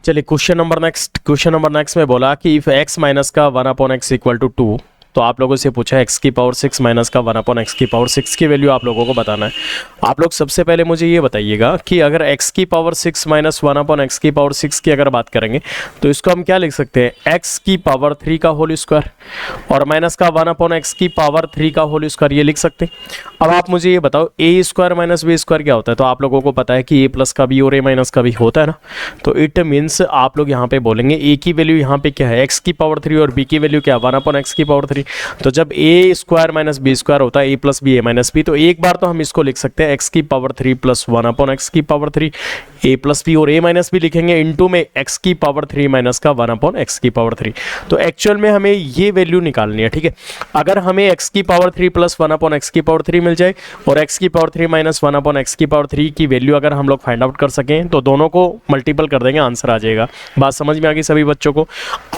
चलिए question number next में बोला कि इफ x माइनस का 1/x इक्वल टू 2, तो आप लोगों से पूछा x की पावर 6 माइनस का 1/x की पावर 6 की वैल्यू आप लोगों को बताना है। आप लोग सबसे पहले मुझे ये बताइएगा कि अगर x की पावर 6 माइनस 1/x की पावर 6 की अगर बात करेंगे तो इसको हम क्या लिख सकते हैं, x की पावर 3 का होल स्क्वायर और माइनस का 1/x की पावर 3 का होल स्क्वायर, ये लिख सकते हैं। अब आप मुझे ये बताओ a square minus b square क्या होता है, तो आप लोगों को पता है कि a प्लस का b और a माइनस का b होता है ना, तो इट मीन्स आप लोग यहाँ पे बोलेंगे a की वैल्यू यहाँ पे क्या है, x की पावर 3 और b की वैल्यू क्या है, 1/x की पावर 3। तो जब a square minus b square होता है a plus B A minus B, तो एक बार तो हम इसको लिख सकते हैं x की पावर 3 प्लस 1/x की पावर 3, a प्लस बी और a माइनस बी लिखेंगे इनटू में x की पावर 3 माइनस का 1/x की पावर 3। तो एक्चुअल में हमें ये वैल्यू निकालनी है, ठीक है। अगर हमें x की पावर 3 प्लस 1/x की पावर 3 मिल जाए और x की पावर 3 माइनस 1/x की पावर 3 की वैल्यू अगर हम लोग फाइंड आउट कर सकें तो दोनों को मल्टीपल कर देंगे, आंसर आ जाएगा। बात समझ में आ गई सभी बच्चों को।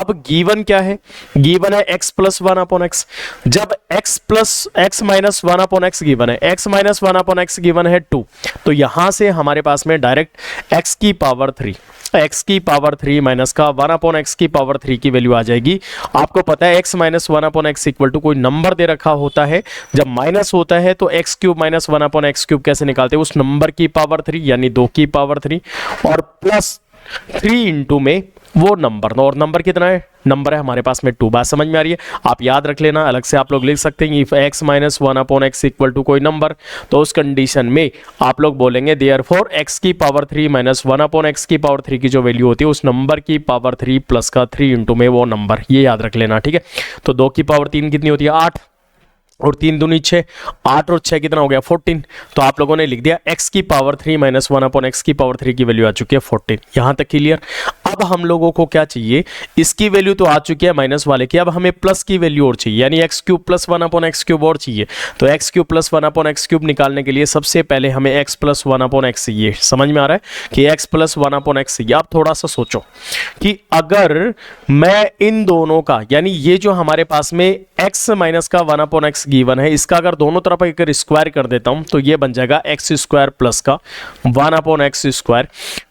अब गिवन क्या है, गिवन है x प्लस 1/x। जब x plus x minus 1/x given है, x माइनस 1/x गिवन है 2, तो यहां से हमारे पास में डायरेक्ट x की पावर 3 माइनस का 1/x की पावर 3 की वैल्यू आ जाएगी। आपको पता है x minus 1/x equal to कोई नंबर दे रखा होता है, जब माइनस होता है तो x cube minus 1/x cube कैसे निकालते हैं, उस नंबर की पावर 3 यानी 2 की पावर 3 और प्लस 3 इंटू में वो नंबर, और नंबर कितना है, नंबर है हमारे पास में 2। बात समझ में आ रही है, आप याद रख लेना, अलग से आप लोग लिख सकते हैं if x minus 1/x equal to कोई नंबर, तो उस कंडीशन में आप लोग बोलेंगे देयरफॉर x की पावर 3 माइनस 1/x की पावर 3 की जो वैल्यू होती है उस नंबर की पावर 3 प्लस का 3 इंटू में वो नंबर, ये याद रख लेना, ठीक है। तो 2 की पावर 3 कितनी होती है, 8 और 3 दूनी 6, 8 और 6 कितना हो गया 14। तो आप लोगों ने लिख दिया x की पावर 3 माइनस 1/x की पावर 3 की वैल्यू आ चुकी है 14। यहां तक क्लियर। अब हम लोगों को क्या चाहिए, इसकी वैल्यू तो आ चुकी है माइनस वाले की, अब हमें प्लस की वैल्यू और चाहिए, यानी x cube plus 1/x cube और चाहिए। तो x cube plus 1/x cube निकालने के लिए सबसे पहले हमें x प्लस 1/x चाहिए। समझ में आ रहा है कि x प्लस 1/x चाहिए। आप थोड़ा सा सोचो कि अगर मैं इन दोनों का, यानी ये जो हमारे पास में x माइनस का 1/x गिवन है, इसका अगर दोनों तरफ अगर स्क्वायर कर देता हूं तो ये बन जाएगा x स्क्वायर प्लस का 1/x स्क्वायर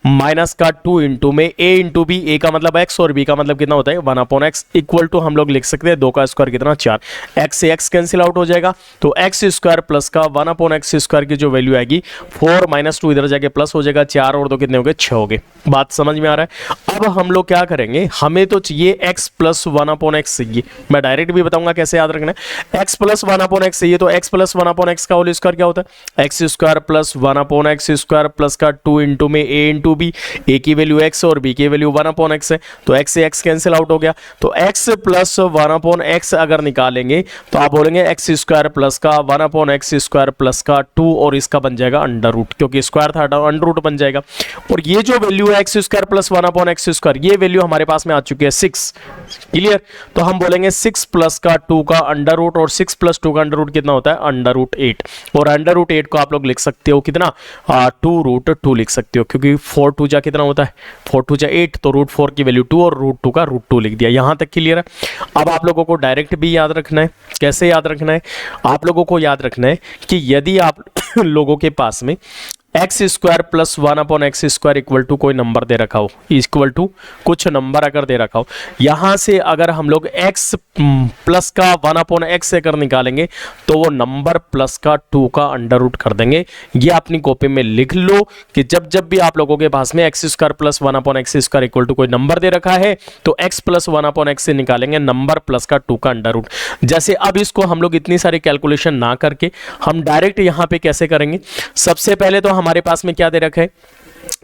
माइनस का 2 इंटू में a इंटू बी, a का मतलब x और b का मतलब कितना होता है 1/x इक्वल टू हम लोग लिख सकते हैं 2 का स्क्वायर कितना 4, x से x कैंसिल आउट हो जाएगा, तो x स्क्वायर प्लस का 1/x स्क्वायर की जो वैल्यू आएगी 4 माइनस 2 इधर जाके प्लस हो जाएगा, 4 और 2 कितने हो गए 6 हो गए। बात समझ में आ रहा है। अब हम लोग क्या करेंगे, हमें तो चाहिए x प्लस 1/x चाहिए, मैं डायरेक्ट भी बताऊंगा कैसे याद रखना है। x प्लस 1/x चाहिए तो x प्लस 1/x का होल स्क्वायर क्या होता है, x square plus 1/x square plus का 2 इंटू में a इंटू बी, a की वैल्यू x और b की वैल्यू 1/x है, तो x से x कैंसिल आउट हो गया, तो x प्लस 1/x अगर निकालेंगे तो आप बोलेंगे x स्क्वायर प्लस का 1/x स्क्वायर प्लस का 2 और इसका बन जाएगा अंडर रूट, क्योंकि स्क्वायर था अंडर रूट बन जाएगा। और ये जो वैल्यू है x square plus 1/x square, ये वैल्यू हमारे पास में आ चुकी है 6। क्लियर। तो हम बोलेंगे 6 प्लस का 2 का अंडर रूट, और 6 प्लस 2 का अंडर रूट कितना होता है अंडर रूट 8, और अंडर रूट 8 को आप लोग लिख सकते हो कितना 2√2 लिख सकते हो, क्योंकि 4 2 जा कितना होता है 4 2 जा 8, तो रूट 4 की वैल्यू 2 और रूट 2 का रूट 2 लिख दिया। यहां तक क्लियर है। अब आप लोगों को डायरेक्ट भी याद रखना है। कैसे याद रखना है, आप लोगों को याद रखना है कि यदि आप लोगों के पास में x square plus 1/x square equal to कोई नंबर दे रखा हो, इक्वल टू कुछ नंबर अगर दे रखा हो, यहां से अगर हम लोग x प्लस का 1/x अगर निकालेंगे तो वो नंबर प्लस का 2 का अंडर रूट कर देंगे। ये अपनी कॉपी में लिख लो कि जब जब भी आप लोगों के पास में x square plus 1/x square equal to कोई नंबर दे रखा है तो x प्लस 1/x से निकालेंगे नंबर प्लस का 2 का अंडर रूट। जैसे अब इसको हम लोग इतनी सारी कैलकुलेशन ना करके हम डायरेक्ट यहां पे कैसे करेंगे, सबसे पहले तो हमारे पास में क्या दे रखा है,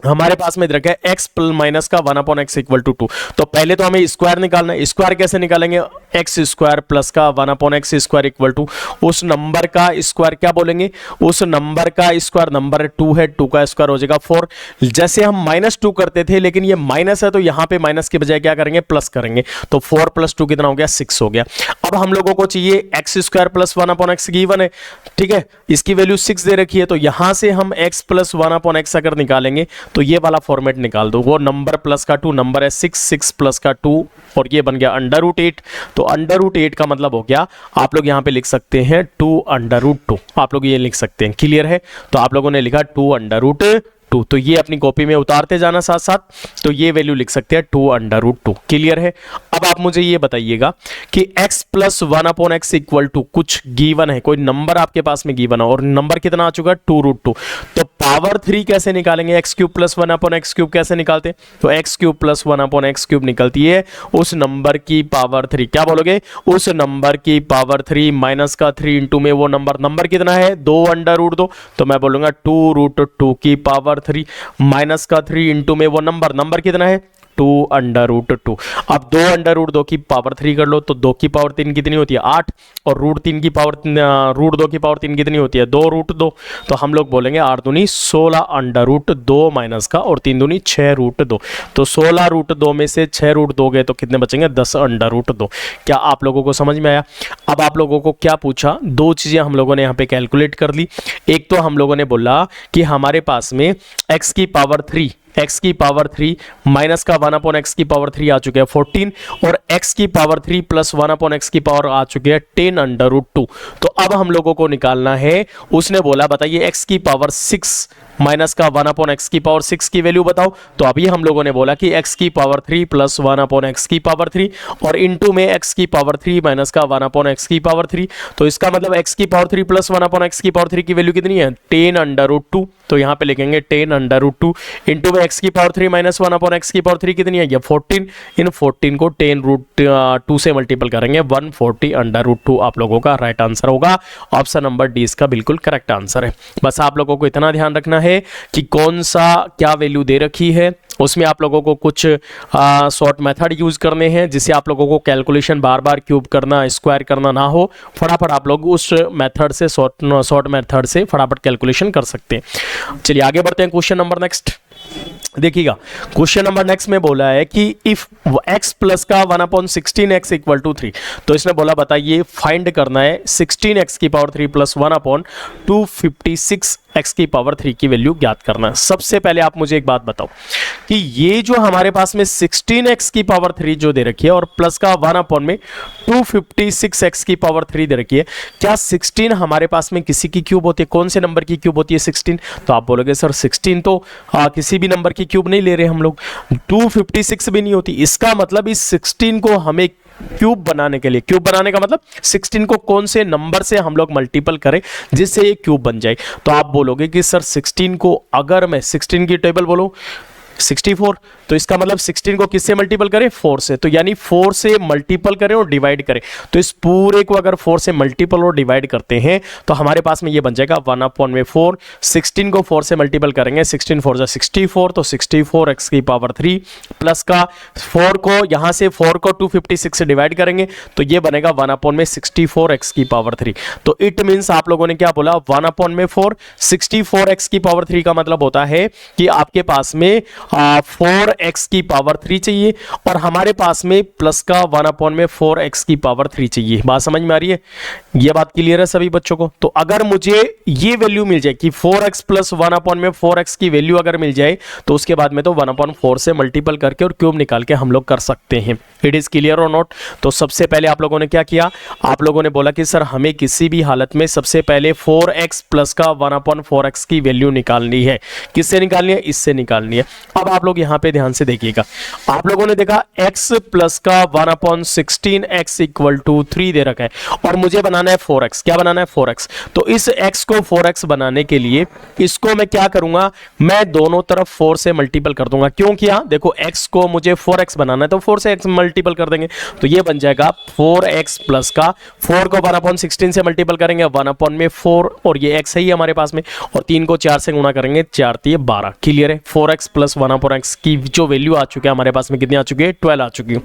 हमारे पास में रखा है x माइनस का 1/x इक्वल टू 2, तो पहले तो हमें स्क्वायर निकालना है। स्क्वायर कैसे निकालेंगे, x स्क्वायर प्लस का 1/x स्क्वायर इक्वल टू उस नंबर का स्क्वायर, क्या बोलेंगे उस नंबर का स्क्वायर, नंबर 2 है 2 का स्क्वायर हो जाएगा 4। जैसे हम -2 करते थे लेकिन ये माइनस है तो यहां पे माइनस के बजाय क्या करेंगे प्लस करेंगे, तो 4 + 2 कितना हो गया 6 हो गया। अब हम लोगों को चाहिए x square plus 1/x given है, ठीक है, इसकी वैल्यू 6 दे रखी है, तो यहां से हम x प्लस 1/x अगर निकालेंगे तो ये वाला फॉर्मेट निकाल दो, वो नंबर प्लस का 2 नंबर है 6, 6 प्लस का 2 और ये बन गया अंडर रूट 8। तो अंडर रूट 8 का मतलब हो गया, आप लोग यहां पे लिख सकते हैं 2 अंडर रूट 2, आप लोग ये लिख सकते हैं। क्लियर है। तो आप लोगों ने लिखा 2 अंडर रूट 2। तो ये अपनी कॉपी में उतारते जाना साथ साथ, तो ये वैल्यू लिख सकते हैं 2√2। क्लियर है। अब आप मुझे ये बताइएगा कि x plus 1/x equal to कुछ गिवन है, कोई नंबर आपके पास में गिवन है और नंबर कितना आ चुका है 2√2। तो पावर 3 कैसे निकालेंगे, x cube plus 1/x cube कैसे निकालते हैं, तो x cube plus 1/x cube निकलती है उस नंबर की पावर 3। क्या बोलोगे, उस नंबर की पावर 3 माइनस का 3 इंटू में वो नंबर कितना है 2√2। तो मैं बोलूंगा 2√2 की पावर 3 माइनस का 3 इंटू में वो नंबर कितना है 2√2। अब 2√2 की पावर 3 कर लो तो 2 की पावर 3 कितनी होती है 8, और √2 की पावर 3 कितनी होती है 2√2। तो हम लोग बोलेंगे 8 दूनी 16√2 माइनस का और 3 दूनी 6√2। तो 16√2 में से 6√2 गए तो कितने बचेंगे 10√2। क्या आप लोगों को समझ में आया। अब आप लोगों को क्या पूछा, दो चीजें हम लोगों ने यहाँ पे कैलकुलेट कर ली। एक तो हम लोगों ने बोला कि हमारे पास में x की पावर 3 माइनस का 1/x की पावर 3 आ चुके हैं 14, और x की पावर 3 प्लस 1/x की पावर आ चुके हैं 10√2। तो अब हम लोगों को निकालना है, उसने बोला बताइए x की पावर 6 माइनस का 1/x की पावर 6 की वैल्यू बताओ। तो अभी हम लोगों ने बोला कि x की पावर 3 प्लस 1/x की पावर 3 और इनटू में x की पावर 3 माइनस का 1/x की पावर 3। तो इसका मतलब x की पावर 3 प्लस 1/x की पावर 3 की वैल्यू कितनी है 10√2। तो यहां पे लिखेंगे 10√2 इनटू में x की पावर 3 माइनस 1/x की पावर 3 कितनी है ये 14। इन 14 को 10√2 से मल्टीपल करेंगे 140√2। आप लोगों का राइट आंसर होगा ऑप्शन नंबर डी, इसका बिल्कुल करेक्ट आंसर है। बस आप लोगों को इतना ध्यान रखना है कि कौन सा क्या वैल्यू दे रखी है, उसमें आप लोगों को कुछ शॉर्ट मेथड यूज करने हैं जिससे आप लोगों को कैलकुलेशन बार बार क्यूब करना स्क्वायर करना ना हो। फटाफट आप लोग उस मेथड से शॉर्ट मेथड से फटाफट कैलकुलेशन कर सकते हैं। चलिए आगे बढ़ते हैं, क्वेश्चन नंबर नेक्स्ट देखिएगा। क्वेश्चन नंबर नेक्स्ट में बोला है कि इफ x प्लस का 1/16x इक्वल टू 3। तो इसने बोला बताइए फाइंड करना है 16x की पावर 3 प्लस 1/256x की पावर 3 की वैल्यू ज्ञात करना है। सबसे पहले आप मुझे एक बात बताओ कि ये जो हमारे पास में 16x की पावर 3 जो दे रखी है और प्लस का 1/256x की पावर 3 दे रखी है, क्या 16 हमारे पास में किसी की क्यूब होती है, कौन से नंबर की क्यूब होती है 16। तो आप बोलोगे सर 16 तो किसी भी नंबर की क्यूब नहीं ले रहे हम लोग, 256 भी नहीं होती। इसका मतलब इस 16 को हमें क्यूब बनाने के लिए, क्यूब बनाने का मतलब 16 को कौन से नंबर से हम लोग मल्टीपल करें जिससे ये क्यूब बन जाए। तो आप बोलोगे कि सर 16 को अगर मैं 16 की टेबल बोलो 64, तो इसका मतलब 16 को किससे मल्टीपल करें 4 से। तो यानी 4 से मल्टीपल करें और डिवाइड करें, तो इस पूरे को अगर 4 से मल्टीपल और डिवाइड करते हैं तो हमारे पास में ये बन जाएगा 1/4। 16 को 4 से मल्टीपल करेंगे 16 4 जा 64, तो 64x की पावर 3 प्लस का 4 को यहां से 4 को 256 से डिवाइड करेंगे तो ये बनेगा 1/64x की पावर 3। तो इट मींस आप लोगों ने क्या बोला 1/4 64x की पावर 3 का मतलब होता है कि आपके पास में 4x की पावर 3 चाहिए और हमारे पास में प्लस का 1/4x की पावर 3 चाहिए। बात समझ में आ रही है, यह बात क्लियर है सभी बच्चों को। तो अगर मुझे ये वैल्यू मिल जाए कि 4x प्लस 1/4x की वैल्यू अगर मिल जाए तो उसके बाद में तो 1/4 से मल्टीपल करके और क्यूब निकाल के हम लोग कर सकते हैं। इट इज क्लियर और नॉट। तो सबसे पहले आप लोगों ने क्या किया, आप लोगों ने बोला कि सर हमें किसी भी हालत में सबसे पहले 4x प्लस का 1/4x की वैल्यू निकालनी है। किससे निकालनी है, इससे निकालनी है। अब आप लोग यहां पे ध्यान से देखिएगा, आप लोगों ने देखा x प्लस का 1/16x इक्वल टू 3 दे रखा है और मुझे बनाना है 4x। क्या बनाना है 4x। तो इस x को 4x बनाने के लिए इसको मैं क्या करूंगा, मैं दोनों तरफ 4 से मल्टीपल कर दूंगा। क्यों किया, देखो x को मुझे 4x बनाना है तो 4 से x मल्टीपल कर देंगे तो ये बन जाएगा 4x प्लस का 4 को 1/16 से मल्टीपल करेंगे 1/4 और ये x है ही हमारे पास में, और 3 को 4 से गुणा करेंगे 4 3 12। क्लियर है। 4x प्लस 1/4x की जो वैल्यू आ चुकी है हमारे पास में कितनी आ चुकी है 12 आ चुकी है।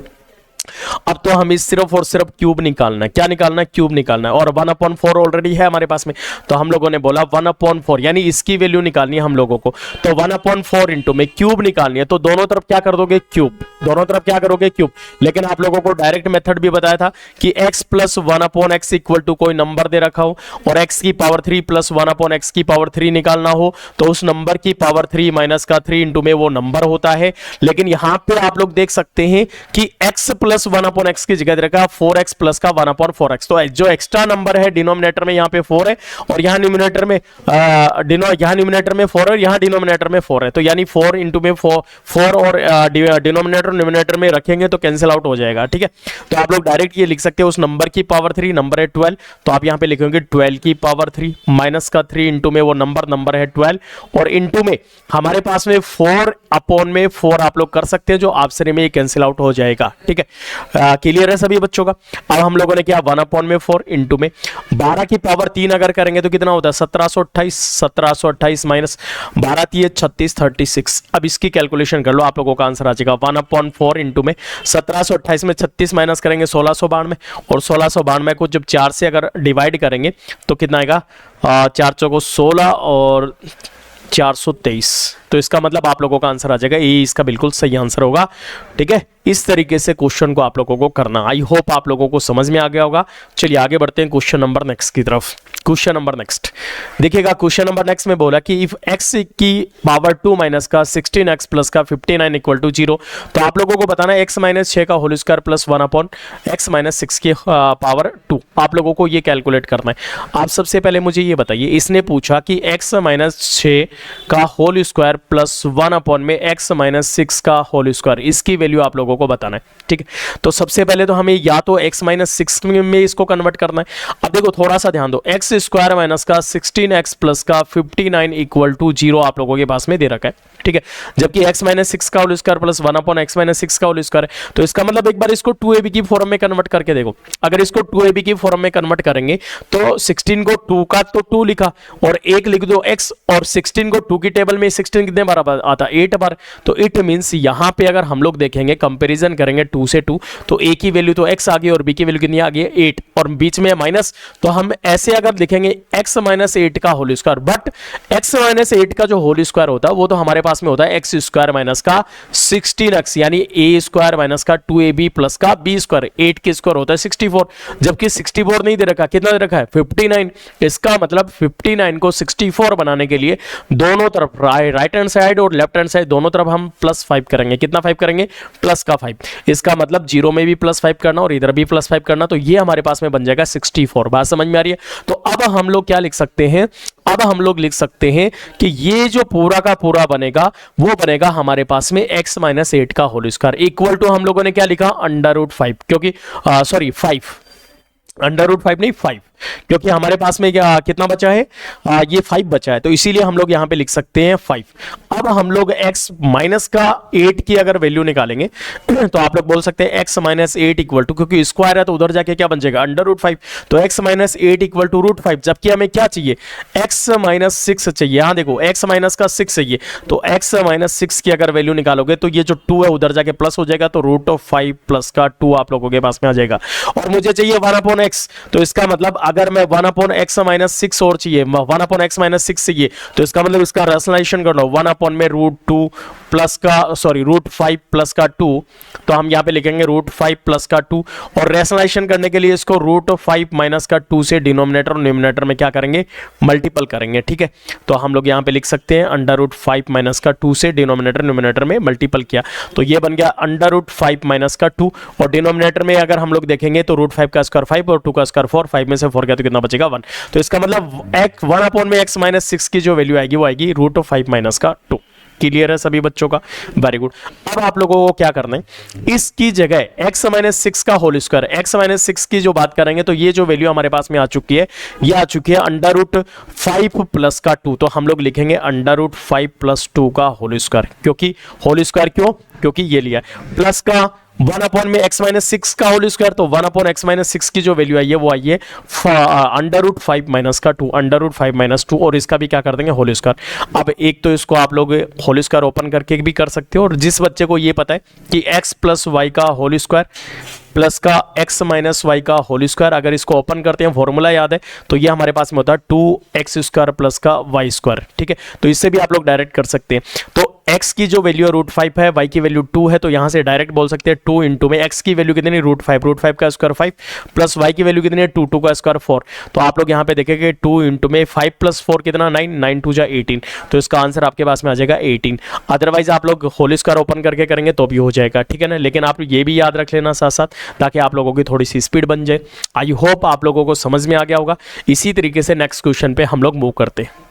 अब तो हमें सिर्फ और सिर्फ क्यूब निकालना है। क्या निकालना है, क्यूब निकालना है, और 1/4 ऑलरेडी है हमारे पास में। तो हम लोगों ने बोला 1/4 यानी इसकी वैल्यू निकालनी है हम लोगों को, तो 1/4 इंटू में क्यूब निकालनी है तो दोनों तरफ क्या कर दोगे क्यूब, दोनों तरफ क्या करोगे क्यूब। लेकिन आप लोगों को डायरेक्ट मेथड भी बताया था कि x plus 1/x equal to कोई नंबर दे रखा हो और x की पावर 3 प्लस 1/x की पावर 3 निकालना हो तो उस नंबर की पावर 3 माइनस का 3 इंटू में वो नंबर होता है। लेकिन यहां पे आप लोग देख सकते हैं कि x प्लस 1 अपॉन एक्स की जगह दे रखा है 4x प्लस का 1 अपॉन 4x। तो जो एक्स्ट्रा नंबर है डिनोमिनेटर में यहाँ पे 4 है और यहाँ न्यूमिनेटर में यहाँ न्यूमिनेटर में 4 है और यहाँ डिनोमिनेटर में 4 है। तो यानी 4 इंटू में 4 और डिनोमिनेटर न्यूमिनेटर में रखेंगे तो कैंसिल आउट हो जाएगा, ठीक है। तो आप लोग डायरेक्ट ये लिख सकते हो उस नंबर की पावर 3, नंबर है 12, तो आप यहाँ पे लिखेंगे 12 की पावर 3 माइनस का 3 इंटू में वो नंबर है 12 और इंटू में हमारे पास में 4 अपॉन में 4 आप लोग कर सकते हैं, जो ऑप्शन में ये कैंसिल आउट हो जाएगा, ठीक है। क्लियर है सभी बच्चों का। अब हम लोगों ने क्या 1 अपॉन में 4 इंटू में 12 की पावर 3 अगर करेंगे तो कितना होता है 1728 माइनस 12 3 36 36। अब इसकी कैलकुलेशन कर लो, आप लोगों का आंसर आ जाएगा 1 अपॉन 4 इंटू में 1728 में 36 माइनस करेंगे 1692 और 1692 को जब 4 से अगर डिवाइड करेंगे तो कितना आएगा 4 चौको 16 और 423। तो इसका मतलब आप लोगों का आंसर आ जाएगा, ये इसका बिल्कुल सही आंसर होगा, ठीक है। इस तरीके से क्वेश्चन को आप लोगों को करना। आई होप आप लोगों को समझ में आ गया होगा। चलिए आगे बढ़ते हैं क्वेश्चन नंबर नेक्स्ट की तरफ। क्वेश्चन नंबर नेक्स्ट देखिएगा, क्वेश्चन नंबर नेक्स्ट में बोला कि इफ x की पावर 2 माइनस का 16x प्लस का 59 इक्वल टू 0। तो आप लोगों को बताना है x माइनस 6 का whole square plus 1 upon x minus 6 की पावर 2। आप लोगों को ये कैलकुलेट करना है। आप सबसे पहले मुझे ये बताइए, इसने पूछा कि x माइनस 6 का होल स्क्वायर प्लस 1 अपॉन में x माइनस 6 का होल स्क्वायर, इसकी वैल्यू आप लोगों को बताना है, ठीक है। तो सबसे पहले तो हमें या तो x माइनस 6 में इसको कन्वर्ट करना है। अब देखो थोड़ा सा ध्यान दो, x स्क्वायर माइनस का 16x प्लस का 59 इक्वल टू 0 आप लोगों के पास में दे रखा है, ठीक है। जबकि x माइनस 6 का whole square plus 1 upon x minus 6 का होल स्क्वायर है। तो इसका मतलब एक बार इसको 2ab की फॉर्म में कन्वर्ट करके देखो। अगर इसको 2ab की फॉर्म में कन्वर्ट करेंगे तो 16 को 2 का तो 2 लिखा और 1 लिख दो x, और 16 को 2 की टेबल में 16 कितने बार आता 8 बार। तो इट मींस यहां पे अगर हम लोग देखेंगे कंपैरिजन करेंगे 2 से 2 तो a की वैल्यू तो x आ गई और b की वैल्यू कितनी आ गई 8 और बीच में माइनस। तो हम ऐसे अगर लिखेंगे x माइनस 8 का whole square, but x minus 8 का जो होल स्क्वायर होता है वो तो हमारे पास में होता है x स्क्वायर माइनस का 16x यानी a स्क्वायर माइनस का 2ab प्लस का b स्क्वायर। 8 के स्क्वायर होता है 64, जबकि 64 नहीं दे रखा, कितना दे रखा है 59। इसका मतलब 59 को 64 बनाने के लिए दोनों तरफ राइट हैंड साइड और लेफ्ट हैंड साइड दोनों तरफ हम प्लस 5 करेंगे। कितना 5 करेंगे प्लस का 5। इसका मतलब 0 में भी प्लस 5 करना और इधर भी प्लस 5 करना, तो ये हमारे पास में बन जाएगा 64। बात समझ में आ रही है। तो अब हम लोग क्या लिख सकते हैं, अब हम लोग लिख सकते हैं कि ये जो पूरा का पूरा बनेगा वो बनेगा हमारे पास में x माइनस 8 का होल स्क्वायर इक्वल टू हम लोगों ने क्या लिखा अंडर रूट 5, क्योंकि सॉरी 5 अंडर रूट 5 नहीं 5, क्योंकि हमारे पास में क्या कितना बचा है ये 5 बचा है, तो इसीलिए हम लोग यहां पे लिख सकते हैं 5। अब हम लोग x माइनस का 8 की अगर वैल्यू निकालेंगे तो आप लोग बोल सकते हैं x माइनस 8 इक्वल टू, क्योंकि स्क्वायर है तो उधर जाके क्या बन जाएगा अंडर रूट 5, तो x minus 8 equal to root 5। जबकि हमें क्या चाहिए x माइनस 6 चाहिए। यहां देखो x माइनस का 6 चाहिए, तो x माइनस 6 की अगर वैल्यू निकालोगे तो ये जो 2 है उधर जाके प्लस हो जाएगा, तो रूट ऑफ 5 प्लस का 2 आप लोगों के पास में आ जाएगा। और मुझे चाहिए 1 अपॉन x, तो इसका मतलब अगर मैं 1 अपॉन x माइनस 6 और चाहिए 1 अपॉन x माइनस 6 चाहिए, तो इसका मतलब इसका रेशनलाइजेशन कर लो 1 अपॉन में रूट 2 प्लस का सॉरी रूट 5 प्लस का 2, तो हम यहाँ पे लिखेंगे रूट 5 प्लस का 2, और रेशनलाइजेशन करने के लिए इसको रूट 5 माइनस का 2 से डिनोमिनेटर और न्यूमिनेटर में क्या करेंगे मल्टीपल करेंगे, ठीक है। तो हम लोग यहाँ पे लिख सकते हैं अंडर रूट 5 माइनस का 2 से डिनोमिनेटर न्यूमिनेटर में मल्टीपल किया, तो ये बन गया अंडर रूट 5 माइनस का 2, और डिनोमिनेटर में अगर हम लोग देखेंगे तो रूट 5 का स्क्वायर 5 और 2 का स्क्वायर 4, 5 में से 4 गया तो कितना बचेगा 1। तो इसका मतलब 1 अपॉन में x माइनस 6 की जो वैल्यू आएगी वो आएगी रूट ऑफ 5 माइनस का 2। क्लियर है सभी बच्चों का, वेरी गुड। अब आप लोगों को क्या करना है, इसकी जगह x माइनस 6 का होल स्क्वायर, x माइनस 6 की जो बात करेंगे तो ये जो वैल्यू हमारे पास में आ चुकी है ये आ चुकी है अंडर रूट 5 प्लस का 2, तो हम लोग लिखेंगे अंडर रूट 5 प्लस 2 का होल स्क्वायर। क्योंकि होल स्क्वायर क्योंकि ये लिया प्लस का 1 अपॉन में x माइनस 6 का होल स्क्वायर, तो 1 अपॉन x माइनस 6 की जो वैल्यू आई है वो आई है अंडर रूट 5 माइनस का 2, अंडर रूट 5 माइनस 2, और इसका भी क्या कर देंगे होल स्क्वायर। अब एक तो इसको आप लोग होल स्क्वायर ओपन करके भी कर सकते हो, और जिस बच्चे को ये पता है कि x प्लस वाई का होल स्क्वायर प्लस का x माइनस वाई का होल स्क्वायर, अगर इसको ओपन करते हैं फॉर्मूला याद है तो ये हमारे पास में होता है 2x स्क्वायर प्लस का वाई स्क्वायर, ठीक है। तो इससे भी आप लोग डायरेक्ट कर सकते हैं। तो x की जो वैल्यू है √5 है, y की वैल्यू 2 है, तो यहाँ से डायरेक्ट बोल सकते हैं 2 इंटू में x की वैल्यू कितनी √5 का स्क्वायर 5 प्लस y की वैल्यू कितनी है 2 का स्क्वायर 4। तो आप लोग यहाँ पे देखेंगे 2 इंटू में 5 प्लस 4 कितना 9, 9 2 जा 18, तो इसका आंसर आपके पास में आ जाएगा 18। अदरवाइज आप लोग होल स्क्वायर ओपन करके करेंगे तो भी हो जाएगा, ठीक है ना। लेकिन आप ये भी याद रख लेना साथ साथ, ताकि आप लोगों की थोड़ी सी स्पीड बन जाए। आई होप आप लोगों को समझ में आ गया होगा। इसी तरीके से नेक्स्ट क्वेश्चन पे हम लोग मूव करते हैं।